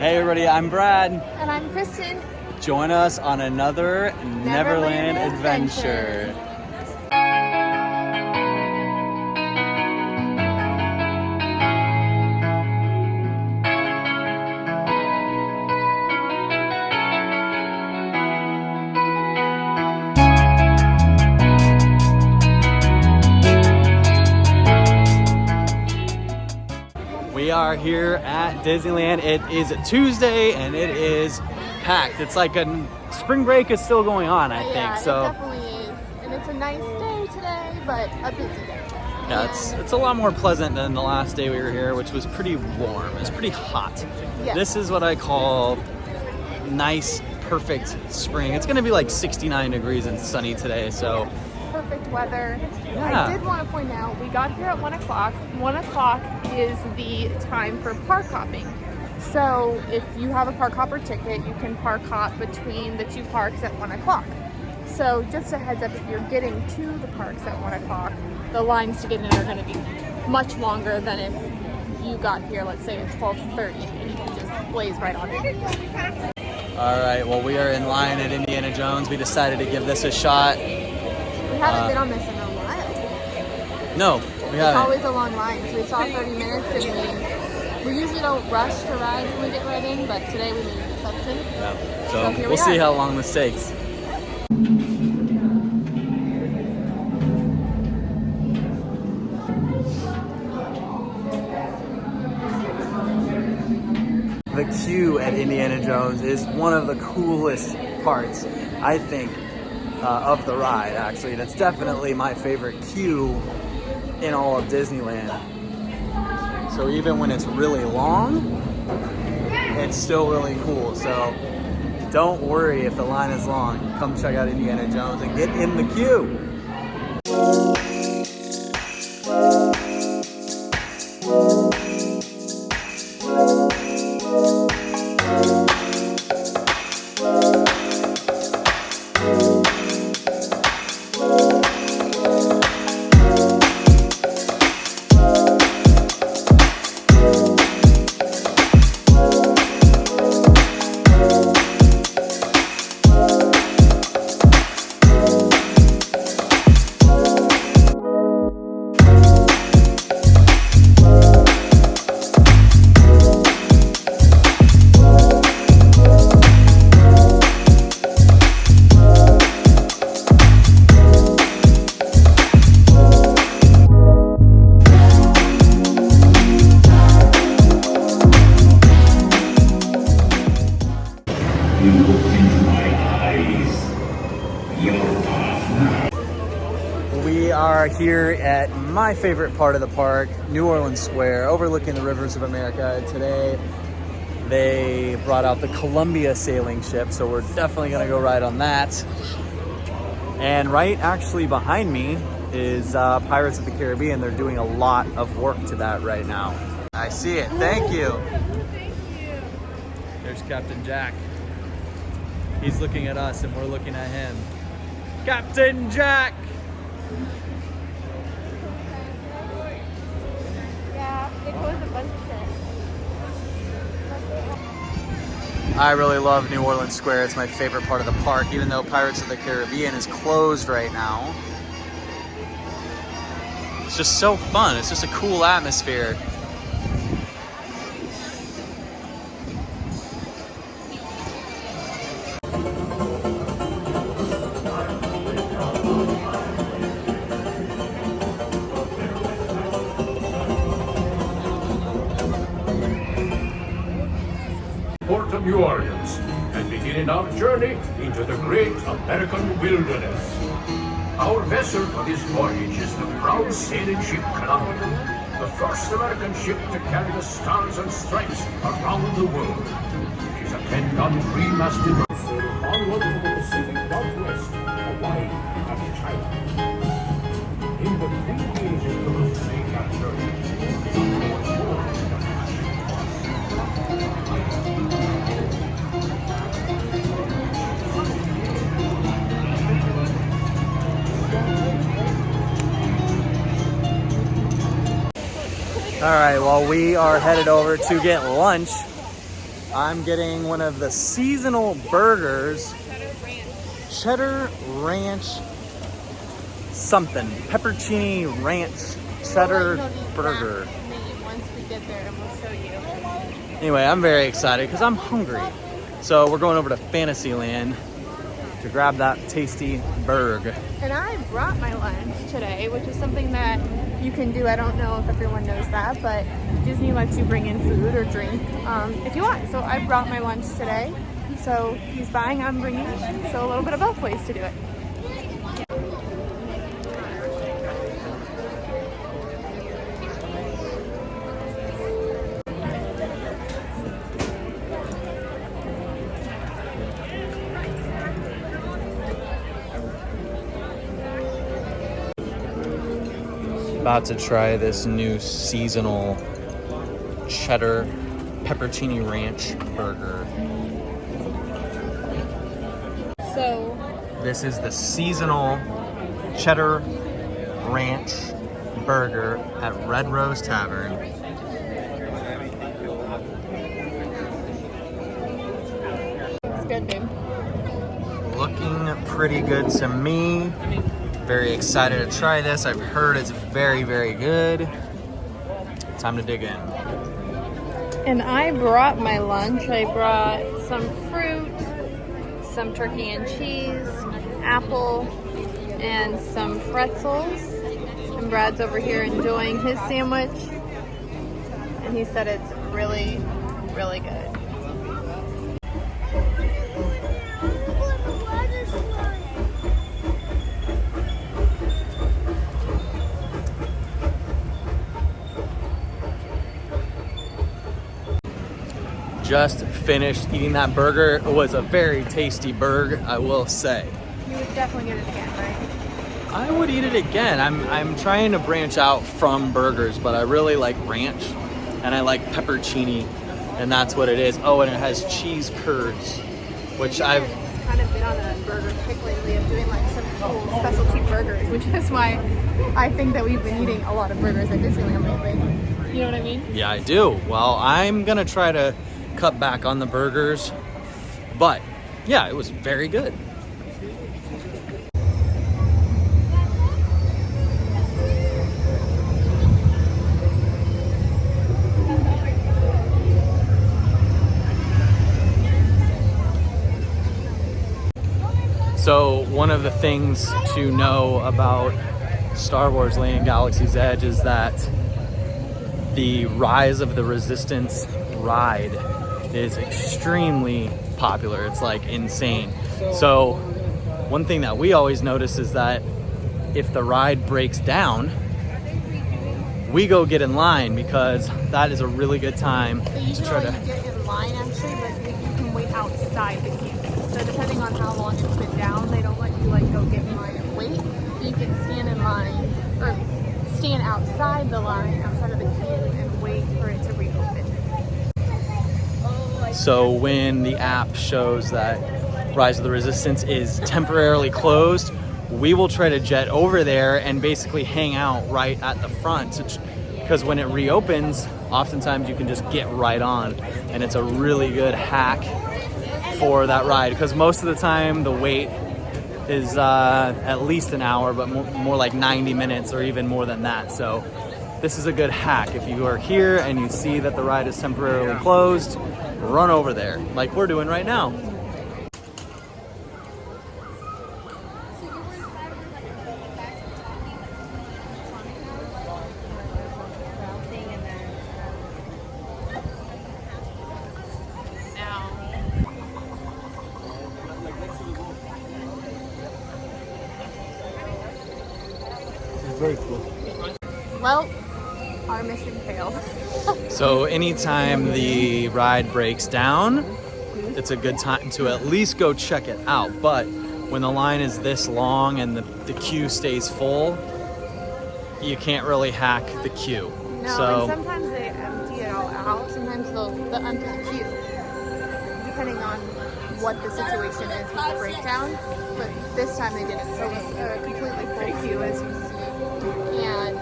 Hey everybody, I'm Brad. And I'm Kristen. Join us on another Neverland adventure. We are here at Disneyland. It is a Tuesday and it is packed. It's like a spring break is still going on, I think. So it definitely is. And it's a nice day today, but a busy day. Yeah, it's a lot more pleasant than the last day we were here, which was pretty warm. It's pretty hot. Yes. This is what I call nice, perfect spring. It's gonna be like 69 degrees and sunny today, so perfect weather. Yeah. I did want to point out, we got here at 1 o'clock. 1 o'clock is the time for park hopping. So if you have a park hopper ticket, you can park hop between the two parks at 1 o'clock. So just a heads up, if you're getting to the parks at 1 o'clock, the lines to get in are going to be much longer than if you got here, let's say at 12:30, and you can just blaze right on it. All right, well, we are in line at Indiana Jones. We decided to give this a shot. We haven't been on this in a while. No, we haven't. It's always a long line, so we saw 30 minutes, and we usually don't rush to rides when we get right in, but today we made an exception. Yeah. So here we'll we see are. how long this takes. The queue at Indiana Jones is one of the coolest parts, I think, of the ride, actually. And it's definitely my favorite queue in all of Disneyland. So even when it's really long, it's still really cool. So don't worry if the line is long. Come check out Indiana Jones and get in the queue. We are here at my favorite part of the park, New Orleans Square, overlooking the rivers of America. Today, they brought out the Columbia sailing ship, so we're definitely gonna go ride on that. And right actually behind me is Pirates of the Caribbean. They're doing a lot of work to that right now. I see it, thank you. Thank you. There's Captain Jack. He's looking at us and we're looking at him. Captain Jack! Yeah, it was a bunch of I really love New Orleans Square. It's my favorite part of the park, even though Pirates of the Caribbean is closed right now. It's just so fun. It's just a cool atmosphere. Port of New Orleans and beginning our journey into the great American wilderness. Our vessel for this voyage is the proud sailing ship Columbia, the first American ship to carry the stars and stripes around the world. She's a 10-gun three-masted vessel onward to the Pacific Northwest, Hawaii, and China. In the 3 days it took us to make that journey, All right, well, we are headed over to get lunch I'm getting one of the seasonal burgers. Cheddar Ranch something. Peppercini Ranch Cheddar Burger. Once we get there and we'll show you. Anyway, I'm very excited because I'm hungry. So we're going over to Fantasyland to grab that tasty burger. And I brought my lunch today, which is something that you can do. I don't know if everyone knows that, but Disney lets you bring in food or drink if you want. So I brought my lunch today. So he's buying, I'm bringing. So a little bit of both ways to do it. About to try this new seasonal cheddar peppercini ranch burger. So this is the seasonal cheddar ranch burger at Red Rose Tavern. it's good, babe. Looking pretty good to me. Very excited to try this. I've heard it's very, very good. Time to dig in. And I brought my lunch. I brought some fruit, some turkey and cheese, apple, and some pretzels. And Brad's over here enjoying his sandwich. And he said it's really, really good. Just finished eating that burger. It was a very tasty burger, I will say. You would definitely get it again, right? I would eat it again. I'm trying to branch out from burgers, but I really like ranch and I like peppercini, and that's what it is. Oh, and it has cheese curds, which I've kind of been on a burger kick lately of doing like some cool specialty burgers, which is why I think that we've been eating a lot of burgers at Disneyland lately. You know what I mean? Yeah, I do. Well, I'm gonna try to cut back on the burgers, but yeah, it was very good. So one of the things to know about Star Wars Land Galaxy's Edge is that the Rise of the Resistance ride is extremely popular. It's like insane. So one thing that we always notice is that if the ride breaks down, we go get in line, because that is a really good time to try to get in line actually, but you can wait outside the queue. So depending on how long it's been down, they don't let you like go get in line and wait. You can stand in line or stand outside the line, outside of the queue, and wait for it to reopen. So when the app shows that Rise of the Resistance is temporarily closed, we will try to jet over there and basically hang out right at the front, because when it reopens, oftentimes you can just get right on, and it's a really good hack for that ride, because most of the time the wait is at least an hour, but more like 90 minutes or even more than that. So this is a good hack. If you are here and you see that the ride is temporarily closed, run over there like we're doing right now. Very cool. Well, our mission failed. So anytime the ride breaks down, it's a good time to at least go check it out. But when the line is this long and the queue stays full, you can't really hack the queue. No, So and sometimes they empty it all out. Sometimes they'll empty the queue, depending on what the situation is with the breakdown. But this time they didn't. So it's a completely full queue, as you see. And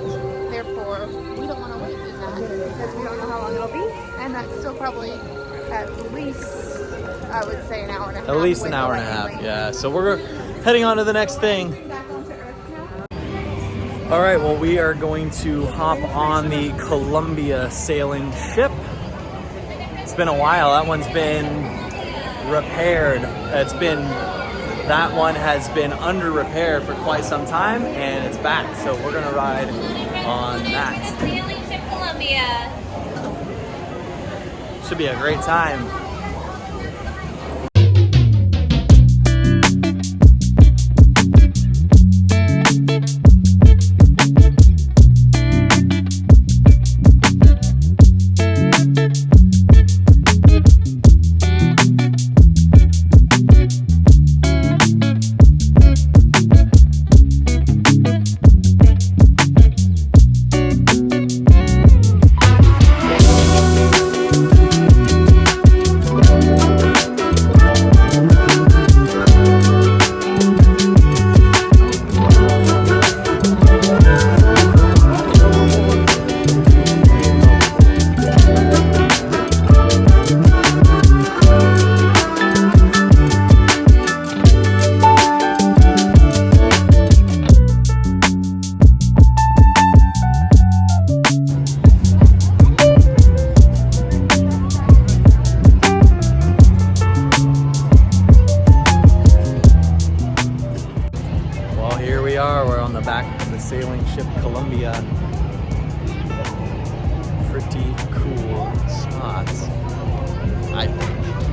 therefore, we don't want to wait in that, because we don't know how long it'll be. And that's still probably at least, I would say, an hour and a half. At least with an hour the and a half, lightning lane. yeah. So we're heading on to the next thing. All right, well, we are going to hop on the Columbia sailing ship. It's been a while. That one's been repaired. That one has been under repair for quite some time, and it's back. So we're gonna ride on that. Sailing ship Columbia. Should be a great time. We're on the back of the sailing ship Columbia. Pretty cool spots, I think.